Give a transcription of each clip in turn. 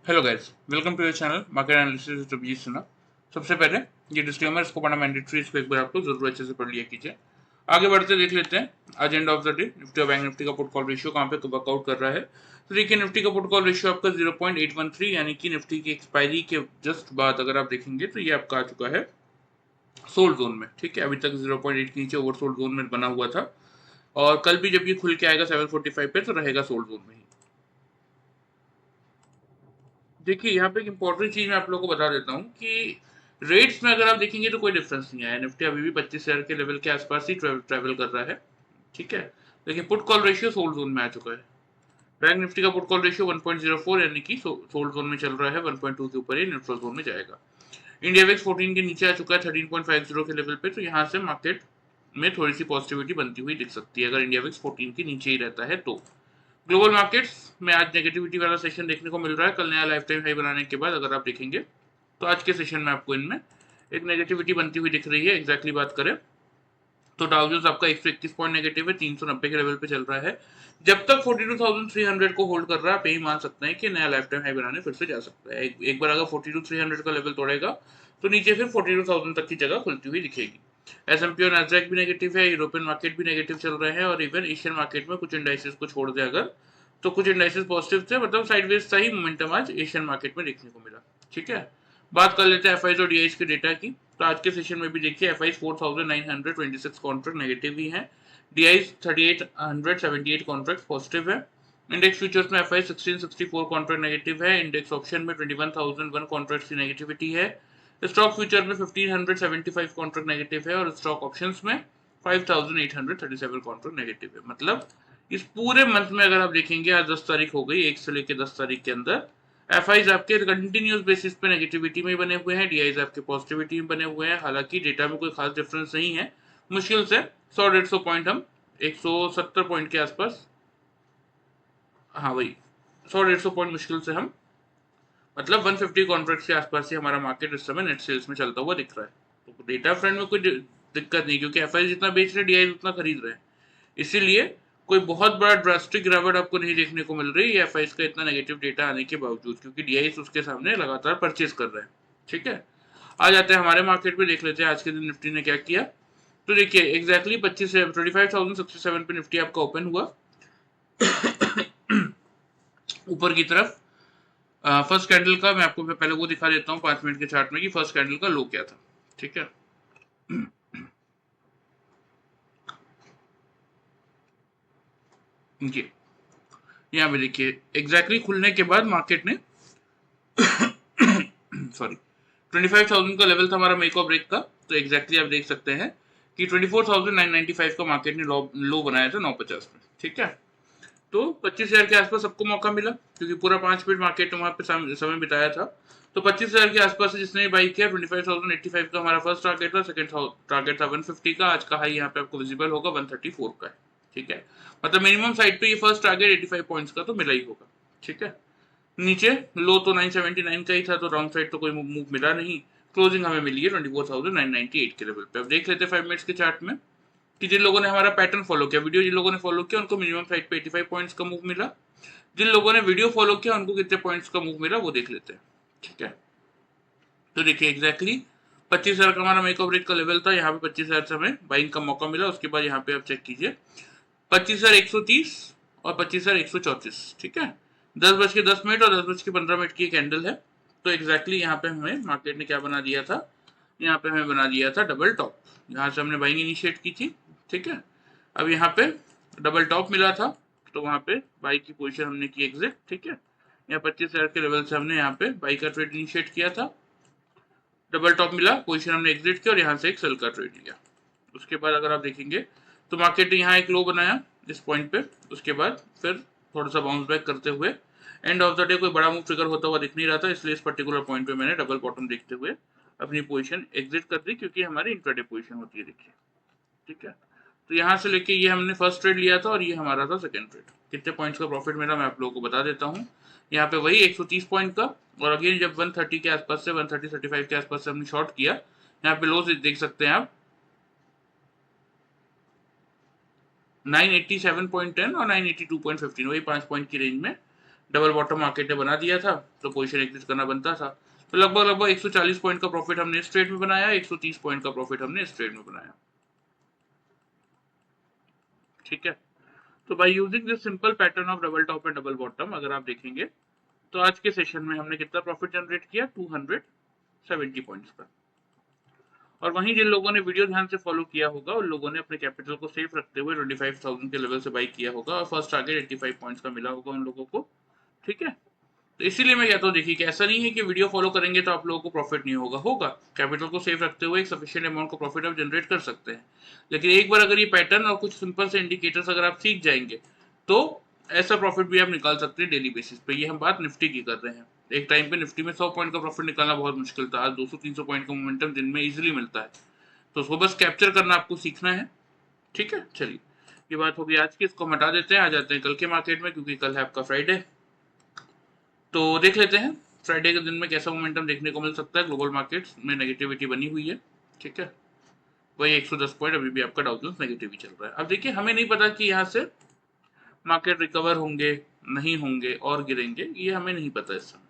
Hello guys, welcome to your channel market analysis with Abhijit Sinha. सबसे पहले ये डिस्क्लेमर इसको पढ़ना मैंडेटरी, इसको एक बार आपको जरूर अच्छे से पढ़ लिया कीजिए। आगे बढ़ते देख लेते हैं agenda of the day. Nifty और बैंक निफ्टी का पुट कॉल रेशियो कहाँ पे वर्कआउट कर रहा है। तो देखिए निफ्टी का पुट कॉल रेशियो आपका 0.813, यानी कि निफ्टी की एक्सपायरी के जस्ट बाद अगर आप देखेंगे तो ये आपका आ चुका है सोल्ड जोन में। ठीक है, अभी तक 0.8 के नीचे ओवर सोल्ड जोन में बना हुआ था, और कल भी जब ये खुल के आएगा 745 पे तो रहेगा सोल्ड जोन में ही। देखिए यहाँ पे एक इंपॉर्टेंट चीज मैं आप लोगों को बता देता हूँ कि रेट्स में अगर आप देखेंगे तो कोई डिफरेंस नहीं आया। निफ्टी अभी भी 25,000 के लेवल के आसपास ही ट्रेवल कर रहा है। ठीक है, लेकिन put call ratio sold zone में आ चुका है। बैंक निफ्टी का पुट कॉल रेशियो 1.04, यानी कि सोल्ड जोन में चल रहा है। 1.2 के ऊपर ही न्यूट्रल जोन में जाएगा। इंडिया वेक्स 14 के नीचे आ चुका है 13.50 के लेवल पे, तो यहाँ से मार्केट में थोड़ी सी पॉजिटिविटी बनती हुई दिख सकती है अगर इंडिया वेक्स 14 के नीचे ही रहता है तो। ग्लोबल मार्केट्स में आज नेगेटिविटी वाला सेशन देखने को मिल रहा है। कल नया लाइफ टाइम हाई बनाने के बाद अगर आप देखेंगे तो आज के सेशन में आपको इनमें एक नेगेटिविटी बनती हुई दिख रही है। एग्जैक्टली बात करें तो डाउ जोन्स आपका 121 पॉइंट नेगेटिव है, 390 के लेवल पे चल रहा है। जब तक 42,300 को होल्ड कर रहा है आप यही मान सकते हैं कि नया लाइफ टाइम हाई बनाने फिर से जा सकता है। एक बार अगर 42,300 का लेवल तोड़ेगा तो नीचे फिर 42,000 तक की जगह खुलती हुई दिखेगी। एसएमपी और नैस्डैक भी नेगेटिव है, यूरोपियन मार्केट भी नेगेटिव चल रहे हैं, और इवन एशियन मार्केट में कुछ इंडाइसेस को छोड़ दे अगर तो कुछ इंडाइसेस पॉजिटिव थे, मतलब साइडवेज सा ही मोमेंटम आज एशियन मार्केट में देखने को मिला। ठीक है, बात कर लेते हैं एफआईज और डीआईज के डेटा की। तो आज के सेशन में भी देखिए एफआईज 4,926 कॉन्ट्रैक्ट नेगेटिव ही है, डीआईज 3,878 कॉन्ट्रैक्ट पॉजिटिव है। इंडेक्स फ्यूचर्स में एफआईज 1,664 कॉन्ट्रैक्ट नेगेटिव है, इंडेक्स ऑप्शन में 21,001 कॉन्ट्रैक्ट की नेगेटिविटी है, स्टॉक फ्यूचर में 1,575 कॉन्ट्रैक्ट नेगेटिव है, और स्टॉक ऑप्शंस में 5,837 कॉन्ट्रैक्ट नेगेटिव है। मतलब इस पूरे मंथ में अगर आप देखेंगे, आज 10 तारीख हो गई, 1 से लेकर 10 तारीख के अंदर एफआईज आपके कंटिन्यूस बेसिस पे नेगेटिविटी में बने हुए हैं, डीआईज आपके पॉजिटिविटी में बने हुए हैं। हालांकि डेटा में कोई खास डिफरेंस नहीं है, मुश्किल से 100-150 पॉइंट, हम 170 पॉइंट के आसपास, हाँ वही 100-150 पॉइंट मुश्किल से हम, मतलब 150 कॉन्ट्रैक्ट के आसपास ही हमारा मार्केट इस समय नेट सेल्स में चलता हुआ दिख रहा है। तो डेटा फ्रंट में कोई दिक्कत नहीं, क्योंकि एफआईज जितना बेच रहे डीआईज उतना खरीद रहे हैं, इसीलिए कोई बहुत बड़ा ड्रास्टिक गिरावट आपको नहीं देखने को मिल रही है एफआईज का इतना नेगेटिव डेटा आने के बावजूद, क्योंकि डीआईज उसके सामने लगातार परचेज कर रहे हैं। ठीक है, आ जाते हैं हमारे मार्केट पे, देख लेते हैं आज के दिन निफ्टी ने क्या किया। तो देखिए एग्जैक्टली 25,067 पे निफ्टी आपका ओपन हुआ ऊपर की तरफ। फर्स्ट कैंडल का मैं आपको पहले वो दिखा देता हूँ 5 मिनट के चार्ट में कि फर्स्ट कैंडल का लो क्या था। ठीक है, ये यहाँ पे देखिए एग्जैक्टली खुलने के बाद मार्केट ने सॉरी 25,000 का लेवल था हमारा मेक और ब्रेक का। तो एग्जैक्टली आप देख सकते हैं कि 24,995 का मार्केट ने लो बनाया था 950 में। ठीक है, तो 25,000 के आसपास सबको मौका मिला, क्योंकि पूरा 5 मिनट मार्केट ने वहां पे समय बिताया था। तो 25,000 के आसपास से जिसने बाई किया, 25,085 का हमारा फर्स्ट टारगेट था, सेकंड टारगेट था 150 का। आज का हाई यहाँ पे आपको विजिबल होगा 134 का है। ठीक है, मतलब मिनिमम साइड पे ये फर्स्ट टारगेट 85 पॉइंट्स का तो मिला ही होगा। ठीक है, नीचे लो तो 979 का ही था, तो रॉन्ग साइड तो कोई मूव मिला नहीं। क्लोजिंग हमें मिली है 24,998 के लेवल पे। अब देख लेते हैं 5 मिनट्स के चार्ट में कि जिन लोगों ने हमारा पैटर्न फॉलो किया, वीडियो जिन लोगों ने फॉलो किया उनको मिनिमम साइड पे 85 पॉइंट्स का मूव मिला। जिन लोगों ने वीडियो फॉलो किया उनको कितने पॉइंट्स का मूव मिला वो देख लेते हैं। ठीक है, तो देखिए एग्जैक्टली 25,000 का हमारा मेक और ब्रेक का लेवल था, यहाँ पे 25,000 से हमें बाइंग का मौका मिला। उसके बाद यहाँ पे आप चेक कीजिए 25,130 और 25,134। ठीक है, 10:10 और 10:15 की कैंडल है। तो एग्जैक्टली यहाँ पे हमें मार्केट ने क्या बना दिया था, यहाँ पे हमें बना दिया था डबल टॉप, यहाँ से हमने बाइंग इनिशिएट की थी। ठीक है, अब यहाँ पे डबल टॉप मिला था, तो वहाँ पे बाई की पोजीशन हमने की एग्जिट। ठीक है, यहाँ 25,000 के लेवल से हमने यहाँ पे बाई का ट्रेड इनिशिएट किया था, डबल टॉप मिला, पोजीशन हमने एग्जिट किया और यहाँ से एक सेल का ट्रेड लिया। उसके बाद अगर आप देखेंगे तो मार्केट ने यहाँ एक लो बनाया इस पॉइंट पे, उसके बाद फिर थोड़ा सा बाउंस बैक करते हुए एंड ऑफ द डे कोई बड़ा मूव ट्रिगर होता हुआ दिख नहीं रहा था, इसलिए इस पर्टिकुलर पॉइंट पे मैंने डबल बॉटम देखते हुए अपनी पोजीशन एग्जिट कर दी, क्योंकि हमारी इंट्राडे पोजीशन होती है। देखिए ठीक है, तो यहाँ से लेके ये हमने फर्स्ट ट्रेड लिया था और ये हमारा था सेकंड ट्रेड। कितने पॉइंट्स का प्रॉफिट मिला मैं आप लोगों को बता देता हूँ। यहाँ पे वही 130 पॉइंट का, और अगेन जब 130 के आसपास से 130-35 के आसपास से हमने शॉर्ट किया, यहाँ पे लोज देख सकते हैं आप 987.10 और 982.15, वही 5 पॉइंट की रेंज में डबल बॉटम मार्केट ने बना दिया था, तो पोजीशन एग्जिट करना बनता था। तो लगभग लगभग 140 पॉइंट का प्रॉफिट हमने इस ट्रेड में बनाया, 130 पॉइंट का प्रॉफिट हमने इस ट्रेड में बनाया। ठीक है, तो by using this simple pattern of double top and double bottom अगर आप देखेंगे तो आज के सेशन में हमने कितना प्रॉफिट जनरेट किया, 270 पॉइंट्स का। और वहीं जिन लोगों ने वीडियो ध्यान से फॉलो किया होगा उन लोगों ने अपने कैपिटल को सेफ रखते हुए 25,000 के लेवल से बाई किया होगा और फर्स्ट टारगेट 85 पॉइंट्स का मिला होगा उन लोगों को। ठीक है, तो इसीलिए मैं कहता हूँ देखिए कि ऐसा नहीं है कि वीडियो फॉलो करेंगे तो आप लोगों को प्रॉफिट नहीं होगा, होगा। कैपिटल को सेफ रखते हुए एक सफिशिएंट अमाउंट का प्रॉफिट आप जनरेट कर सकते हैं। लेकिन एक बार अगर ये पैटर्न और कुछ सिंपल से इंडिकेटर्स अगर आप सीख जाएंगे तो ऐसा प्रॉफिट भी आप निकाल सकते हैं डेली बेसिस पे। ये हम बात निफ्टी की कर रहे हैं। एक टाइम पे निफ्टी में 100 पॉइंट का प्रॉफिट निकालना बहुत मुश्किल था, आज 200-300 पॉइंट का मोमेंटम दिन में इजीली मिलता है। तो उसको बस कैप्चर करना आपको सीखना है। ठीक है, चलिए ये बात होगी आज की, इसको हम हटा देते हैं, आ जाते हैं कल के मार्केट में, क्योंकि कल है आपका फ्राइडे। तो देख लेते हैं फ्राइडे के दिन में कैसा मोमेंटम देखने को मिल सकता है। ग्लोबल मार्केट्स में नेगेटिविटी बनी हुई है। ठीक है, वही 110 पॉइंट अभी भी आपका डाउ जोन्स नेगेटिव ही चल रहा है। अब देखिए हमें नहीं पता कि यहाँ से मार्केट रिकवर होंगे नहीं होंगे और गिरेंगे, ये हमें नहीं पता इस समय।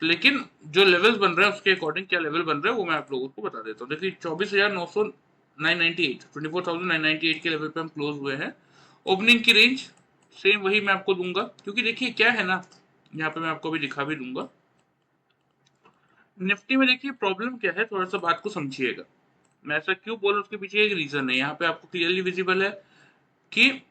लेकिन जो लेवल्स बन रहे हैं उसके अकॉर्डिंग क्या लेवल बन रहा है वो मैं आप लोगों को बता देता हूँ। देखिए 24,998 के लेवल पे हम क्लोज हुए हैं। ओपनिंग की रेंज सेम वही मैं आपको दूंगा, क्योंकि देखिए क्या है ना, यहाँ पे मैं आपको भी दिखा भी दूंगा। निफ्टी में देखिए प्रॉब्लम क्या है, थोड़ा सा बात को समझिएगा। मैं ऐसा क्यों बोल रहा हूँ उसके पीछे एक रीजन है। यहाँ पे आपको क्लियरली विजिबल है कि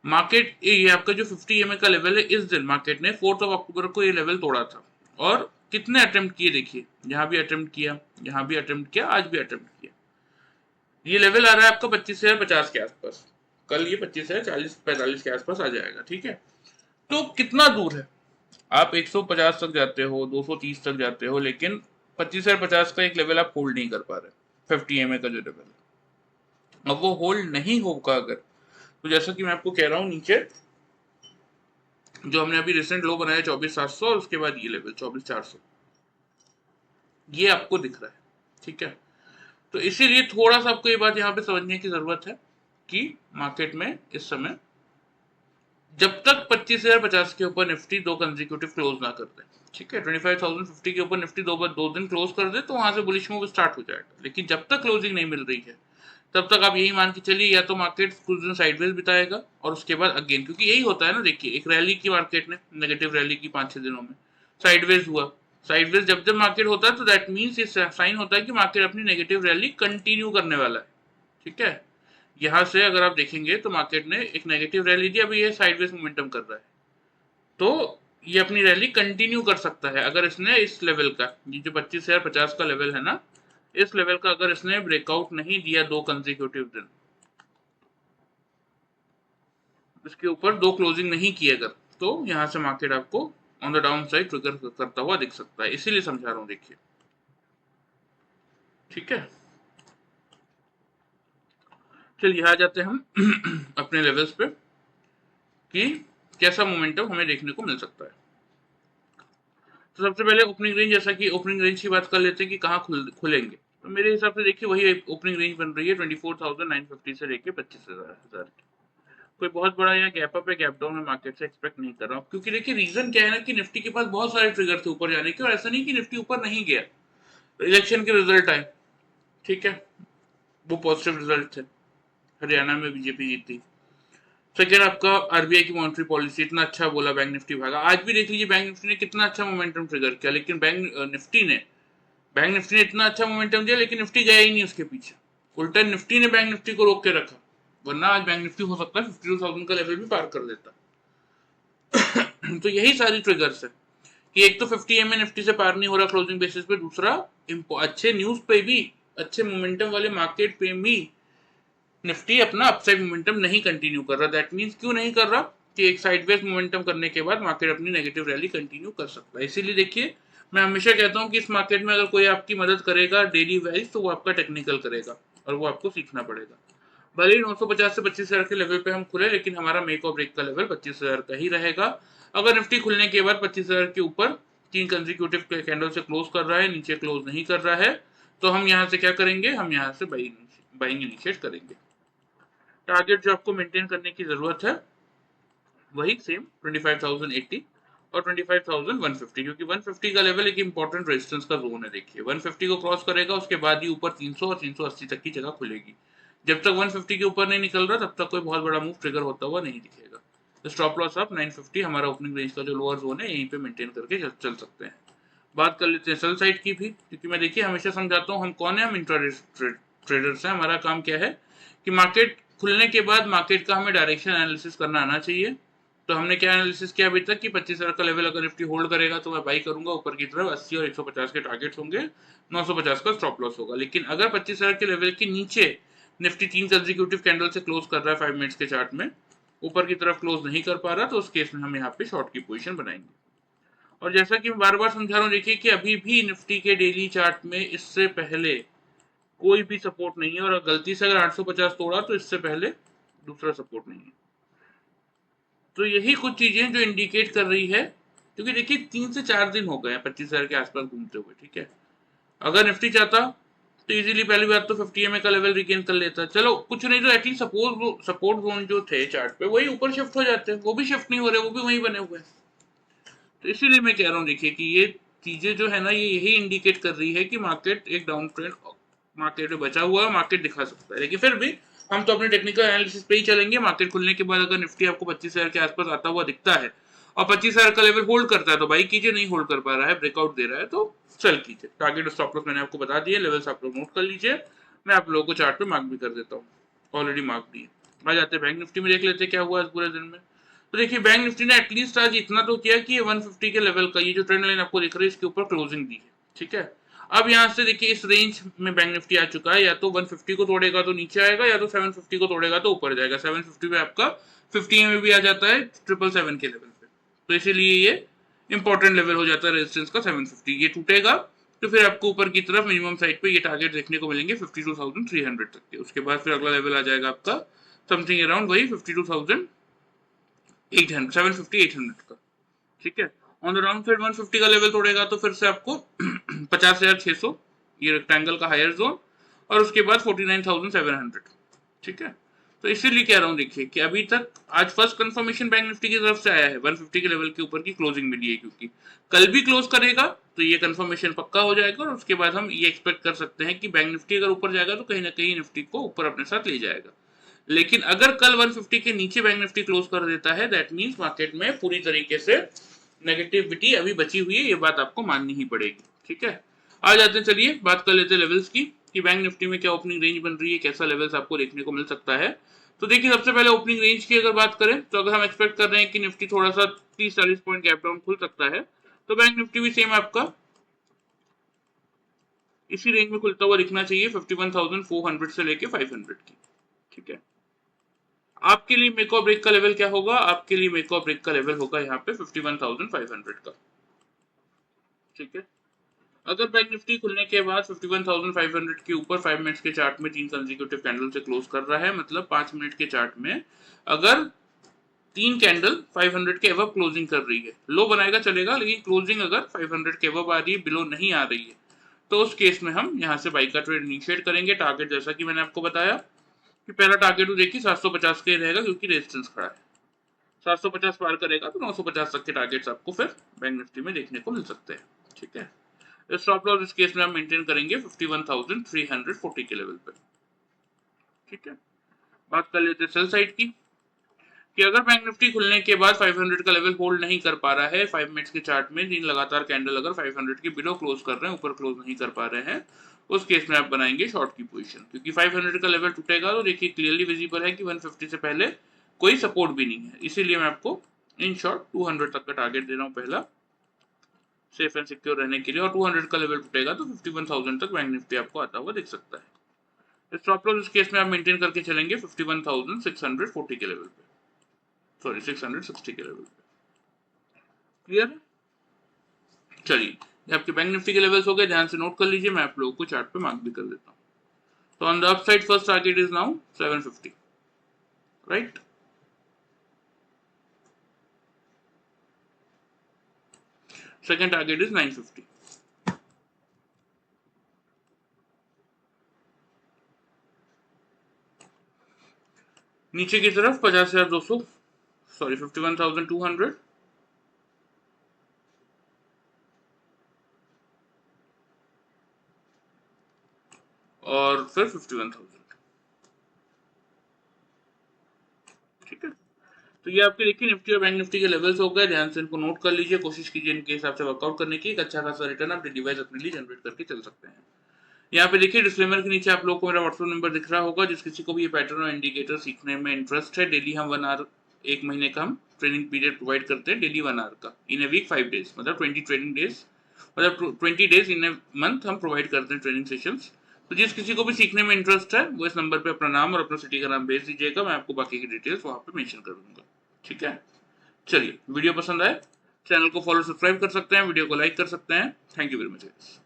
मार्केट ये आपका जो 50 EMA का लेवल है, इस दिन मार्केट ने 4 अक्टूबर को ये लेवल तोड़ा था। और कितने अटेम्प्ट किए देखिए, यहाँ भी अटेम्प्ट किया, यहाँ भी अटेम्प्ट किया, आज भी अटेम्प्ट किया। ये लेवल आ रहा है आपका 25,050 के आसपास। कल ये 25,040-45 के आसपास आ जाएगा। ठीक है, तो कितना दूर है, आप 150 तक जाते हो, 230 तक जाते हो, लेकिन 25,050 का एक लेवल आप होल्ड नहीं कर पा रहे। 50 EMA का जो लेवल है, अब वो होल्ड नहीं होगा अगर, तो जैसा कि मैं आपको कह रहा हूँ, नीचे जो हमने अभी रिसेंट लो बनाया 24,700 और उसके बाद ये लेवल 24,400, ये आपको दिख रहा है। ठीक है, तो इसीलिए थोड़ा सा आपको ये बात यहाँ पे समझने की जरूरत है कि मार्केट में इस समय जब तक 25,050 के ऊपर निफ्टी दो कंसेक्यूटिव क्लोज ना कर दे, ठीक है, 25,050 के ऊपर निफ्टी दो दिन क्लोज कर दे तो वहां से बुलिश मूव स्टार्ट हो जाएगा। लेकिन जब तक क्लोजिंग नहीं मिल रही है तब तक आप यही मान के चलिए या तो मार्केट कुछ दिन साइडवेज बिताएगा और उसके बाद अगेन, क्योंकि यही होता है ना, देखिए एक रैली की मार्केट ने, नेगेटिव रैली की 5-6 दिनों में, साइडवेज हुआ। साइडवेज जब जब मार्केट होता है तो दैट मीन्स ये साइन होता है कि मार्केट अपनी नेगेटिव रैली कंटिन्यू करने वाला है। ठीक है, यहाँ से अगर आप देखेंगे तो मार्केट ने एक नेगेटिव रैली दी, अभी ये साइडवेज मोमेंटम कर रहा है, तो ये अपनी रैली कंटिन्यू कर सकता है अगर इसने इस लेवल का, ये जो 25,050 का लेवल है ना, इस लेवल का अगर इसने ब्रेकआउट नहीं दिया दो कंसेक्यूटिव दिन, इसके ऊपर दो क्लोजिंग नहीं किए अगर, तो यहाँ से मार्केट आपको on the down side trigger करता हुआ दिख सकता है। इसीलिए समझा रहा हूँ, देखिए। ठीक है, चलिए आ जाते हैं हम अपने लेवल्स पे कि कैसा मोमेंटम हमें देखने को मिल सकता है। तो सबसे पहले ओपनिंग रेंज, जैसा कि ओपनिंग रेंज की बात कर लेते हैं कि कहाँ खुलेंगे। तो मेरे हिसाब से देखिए वही ओपनिंग रेंज बन रही है 24,950 से लेके 25,000 की। कोई बहुत बड़ा या गैप अप या गैप डाउन में मार्केट से एक्सपेक्ट नहीं कर रहा हूँ, क्योंकि देखिए रीजन क्या है ना कि निफ्टी के पास बहुत सारे ट्रिगर थे ऊपर जाने के, और ऐसा नहीं कि निफ्टी ऊपर नहीं गया। इलेक्शन के रिजल्ट आए, ठीक है, वो पॉजिटिव रिजल्ट थे, हरियाणा में बीजेपी जीती। सेकेंड आपका आरबीआई की मॉनेटरी पॉलिसी, इतना अच्छा बोला, बैंक निफ्टी भागा। आज भी देख लीजिए बैंक निफ्टी ने कितना अच्छा मोमेंटम ट्रिगर किया, लेकिन बैंक निफ्टी ने इतना अच्छा मोमेंटम दिया लेकिन निफ्टी गया ही नहीं उसके पीछे, उल्टा निफ्टी ने बैंक निफ्टी को रोक के रखा, वरना आज बैंक निफ्टी हो सकता है 52,000 का लेवल भी पार कर देता। तो यही सारी ट्रिगर्स है कि एक तो 50 EMA निफ्टी से पार नहीं हो रहा क्लोजिंग बेसिस पे, दूसरा अच्छे न्यूज पे भी, अच्छे मोमेंटम वाले मार्केट पे भी निफ्टी अपना अपसाइड मोमेंटम नहीं कंटिन्यू कर रहा। दैट मींस क्यों नहीं कर रहा कि एक साइडवेज मोमेंटम करने के बाद मार्केट अपनी नेगेटिव रैली कंटिन्यू कर सकता है। इसीलिए देखिए मैं हमेशा कहता हूं कि इस मार्केट में अगर कोई आपकी मदद करेगा डेली वाइज तो वो आपका टेक्निकल करेगा, और वो आपको सीखना पड़ेगा। भले ही 950 से 25,000 के लेवल पे हम खुले, लेकिन हमारा मेक और ब्रेक का लेवल 25,000 का ही रहेगा। अगर निफ्टी खुलने के बाद 25,000 के ऊपर 3 कंसेक्यूटिव कैंडल से क्लोज कर रहा है, नीचे क्लोज नहीं कर रहा है, तो हम यहाँ से क्या करेंगे, हम यहाँ से बाइंग इनिशिएट करेंगे। टारगेट जो आपको मेंटेन करने की जरूरत है वही सेम 25,080 और 25,150, क्योंकि 150 का लेवल एक इंपॉर्टेंट रेजिस्टेंस का जोन है। देखिए 150 को क्रॉस करेगा उसके बाद ही ऊपर 300 और 380 तक की जगह खुलेगी। जब तक 150 के ऊपर नहीं निकल रहा तब तक कोई बहुत बड़ा मूव ट्रिगर होता हुआ नहीं दिखेगा। तो स्टॉप लॉस आप 950 हमारा ओपनिंग रेंज का जो लोअर जोन है यहीं पे मेंटेन करके चल सकते हैं। बात कर लेते हैं सेल साइड की भी, क्योंकि मैं देखिए हमेशा समझाता हूँ हम कौन है, हम इंट्राडे ट्रेडर्स हैं। हमारा काम क्या है कि मार्केट खुलने के बाद मार्केट का हमें डायरेक्शन एनालिसिस करना आना चाहिए। तो हमने क्या एनालिसिस किया अभी तक कि 25,000 का लेवल अगर निफ्टी होल्ड करेगा तो मैं बाई करूंगा, ऊपर की तरफ 80 और 150 के टारगेट्स होंगे, 950 का स्टॉप लॉस होगा। लेकिन अगर 25,000 के लेवल के नीचे निफ्टी 3 कंसेक्यूटिव कैंडल से क्लोज कर रहा है 5 मिनट्स के चार्ट में, ऊपर की तरफ क्लोज नहीं कर पा रहा, तो उस केस में हम यहाँ पे शॉर्ट की पोजीशन बनाएंगे। और जैसा कि मैं बार बार समझा रहा हूँ, देखिए कि अभी भी निफ्टी के डेली चार्ट में इससे पहले कोई भी सपोर्ट नहीं है, और गलती से अगर 850 तोड़ा तो इससे पहले दूसरा सपोर्ट नहीं है। तो यही कुछ चीजें जो इंडिकेट कर रही है, क्योंकि देखिए 3 से 4 दिन हो गए हैं 25,000 के आसपास घूमते हुए, ठीक है। अगर निफ्टी चाहता तो इजीली पहली बात तो 50 EMA का लेवल रिगेन कर लेता, चलो कुछ नहीं तो एटलीस्ट सपोर्ट जोन जो थे चार्ट पे वही ऊपर शिफ्ट हो जाते हैं, वो भी शिफ्ट नहीं हो रहे, वो भी वहीं बने हुए हैं। तो इसीलिए मैं कह रहा हूँ देखिए कि ये चीजें जो है ना ये यही इंडिकेट कर रही है कि मार्केट एक डाउन ट्रेंड मार्केट में बचा हुआ है, मार्केट दिखा सकता है। लेकिन फिर भी हम तो अपने टेक्निकल एनालिसिस पे ही चलेंगे। मार्केट खुलने के बाद अगर निफ्टी आपको 25,000 के आसपास आता हुआ दिखता है और 25,000 का लेवल होल्ड करता है तो बाई कीजिए, नहीं होल्ड कर पा रहा है, ब्रेकआउट दे रहा है तो सेल कीजिए। टारगेट और स्टॉप लॉस मैंने आपको बता दिए, लेवल्स आप लोग नोट कर लीजिए, मैं आप लोगों को चार्ट पे मार्क भी कर देता हूँ, ऑलरेडी मार्क दिए। आ जाते हैं बैंक निफ्टी में, देख लेते हैं क्या हुआ इस पूरे दिन में। तो देखिए बैंक निफ्टी ने एटलीस्ट आज इतना तो किया कि 150 के लेवल का ये जो ट्रेंड लाइन आपको दिख रही है इसके ऊपर क्लोजिंग दी है, ठीक है। अब यहाँ से देखिए इस रेंज में बैंक निफ्टी आ चुका है, या तो 150 को तोड़ेगा तो नीचे आएगा, या तो 750 को तोड़ेगा तो ऊपर जाएगा। 750 पे आपका 50 में भी आ जाता है 777 के लेवल पे, तो इसीलिए ये इंपॉर्टेंट लेवल हो जाता है रेजिस्टेंस का 750। ये टूटेगा तो फिर आपको ऊपर की तरफ मिनिमम साइड पे ये टारगेट देखने को मिलेंगे 52,300 तक के। उसके बाद फिर अगला लेवल आ जाएगा आपका समथिंग अराउंड वही 52,800, 750 800 का, ठीक है। ऑन द डाउन साइड 150 का लेवल तोड़ेगा तो फिर से आपको 50,600 ये रेक्टेंगल का हायर जोन, और उसके बाद 49,700, ठीक है। तो इसीलिए कह रहा हूँ देखिए कि अभी तक आज फर्स्ट कंफर्मेशन बैंक निफ्टी की तरफ से आया है 150 के लेवल के ऊपर की क्लोजिंग मिली है, क्योंकि कल भी क्लोज करेगा तो ये कंफर्मेशन पक्का हो जाएगा, और उसके बाद हम ये एक्सपेक्ट कर सकते हैं कि बैंक निफ्टी अगर ऊपर जाएगा तो कहीं ना कहीं निफ्टी को ऊपर अपने साथ ले जाएगा। लेकिन अगर कल 150 के नीचे बैंक निफ्टी क्लोज कर देता है, दैट मींस मार्केट में पूरी तरीके से नेगेटिविटी अभी बची हुई है, ये बात आपको माननी ही पड़ेगी, ठीक है। आ जाते हैं, चलिए बात कर लेते हैं लेवल्स की कि बैंक निफ्टी में क्या ओपनिंग रेंज बन रही है, कैसा लेवल्स आपको देखने को मिल सकता है। तो देखिए सबसे पहले ओपनिंग रेंज की अगर बात करें तो अगर हम एक्सपेक्ट कर रहे हैं कि निफ्टी थोड़ा सा 30-40 पॉइंट गैप डाउन खुल सकता है, तो बैंक निफ्टी भी सेम आपका इसी रेंज में खुलता हुआ दिखना चाहिए 51,400 से लेके 500 की, ठीक है। आपके लिए मेक और ब्रेक का लेवल क्या होगा, आपके लिए मेक और ब्रेक का लेवल होगा यहाँ पे 51,500 का, ठीक है। अगर बैंक निफ्टी खुलने के बाद 51,500 के ऊपर 5 मिनट्स के चार्ट में 3 कंसेक्यूटिव कैंडल से क्लोज कर रहा है, मतलब 5 मिनट के चार्ट में अगर 3 कैंडल 500 के अबव क्लोजिंग कर रही है, लो बनाएगा चलेगा, लेकिन क्लोजिंग अगर 500 के अबव आ रही है, बिलो नहीं आ रही है, तो उस केस में हम यहाँ से बाई का ट्रेड इनिशिएट करेंगे। टारगेट जैसा कि मैंने आपको बताया कि पहला टारगेट तो देखिए 750 के रहेगा, क्योंकि रेजिस्टेंस खड़ा है। 750 पार करेगा तो 950 तक के टारगेट्स आपको फिर बैंक निफ्टी में देखने को मिल सकते हैं, ठीक है। स्टॉप लॉस इस केस में हम मेंटेन करेंगे 51,340 के लेवल पे, ठीक है। बात कर लेते हैं सेल साइड की कि अगर बैंक निफ्टी खुलने के बाद 500 का लेवल होल्ड नहीं कर पा रहा है, 5 मिनट्स के चार्ट में 3 लगातार कैंडल अगर 500 के बिलो क्लोज कर रहे हैं, ऊपर क्लोज नहीं कर पा रहे हैं, उस केस में आप बनाएंगे शॉर्ट की पोजीशन, क्योंकि 500 का लेवल टूटेगा तो देखिए क्लियरली विजिबल है कि 150 से पहले कोई सपोर्ट भी नहीं है। इसीलिए मैं आपको इन शॉर्ट 200 तक का टारगेट दे रहा हूँ पहला, सेफ एंड सिक्योर रहने के लिए, और 200 का लेवल टूटेगा तो 51,000 तक बैंक निफ्टी आपको आता हुआ दिख सकता है। स्टॉप लॉस इस केस में आप मेंटेन करके चलेंगे 51,640 के लेवल पे, सॉरी 660 के लेवल पे, क्लियर है। चलिए ये आपके बैंक निफ्टी के लेवल्स हो गए, ध्यान से नोट कर लीजिए, मैं आप लोगों को चार्ट पे मार्क भी कर देता हूँ। तो on the upside first target is now 750, right. Second target is 950, नीचे की तरफ 50,200, सॉरी 51,200, और फिर 51,000। ठीक है, तो ये आपके देखिए निफ्टी और बैंक निफ्टी के लेवल्स हो गए। ध्यान से इनको नोट कर लीजिए, कोशिश कीजिए इनके हिसाब से वर्कआउट करने की। एक अच्छा खासा रिटर्न आप डेली वाइज अपने लिए जनरेट करके चल सकते हैं। यहाँ पे देखिए डिस्क्लेमर के नीचे आप लोग को मेरा व्हाट्सएप नंबर दिख रहा होगा। जिस किसी को भी ये पैटर्न और इंडिकेटर सीखने में इंटरेस्ट है, डेली हम 1 आवर, 1 महीने का हम ट्रेनिंग पीरियड प्रोवाइड करते हैं, डेली 1 आवर का, इन ए वीक 5 डेज, मतलब 20 ट्रेनिंग डेज, मतलब 20 डेज इन ए मंथ हम प्रोवाइड करते हैं ट्रेनिंग सेशंस। तो जिस किसी को भी सीखने में इंटरेस्ट है वो इस नंबर पे अपना नाम और अपना सिटी का नाम भेज दीजिएगा, मैं आपको बाकी की डिटेल्स वहाँ पे मेंशन कर दूंगा। ठीक है, चलिए वीडियो पसंद आए चैनल को फॉलो सब्सक्राइब कर सकते हैं, वीडियो को लाइक कर सकते हैं। Thank you very much.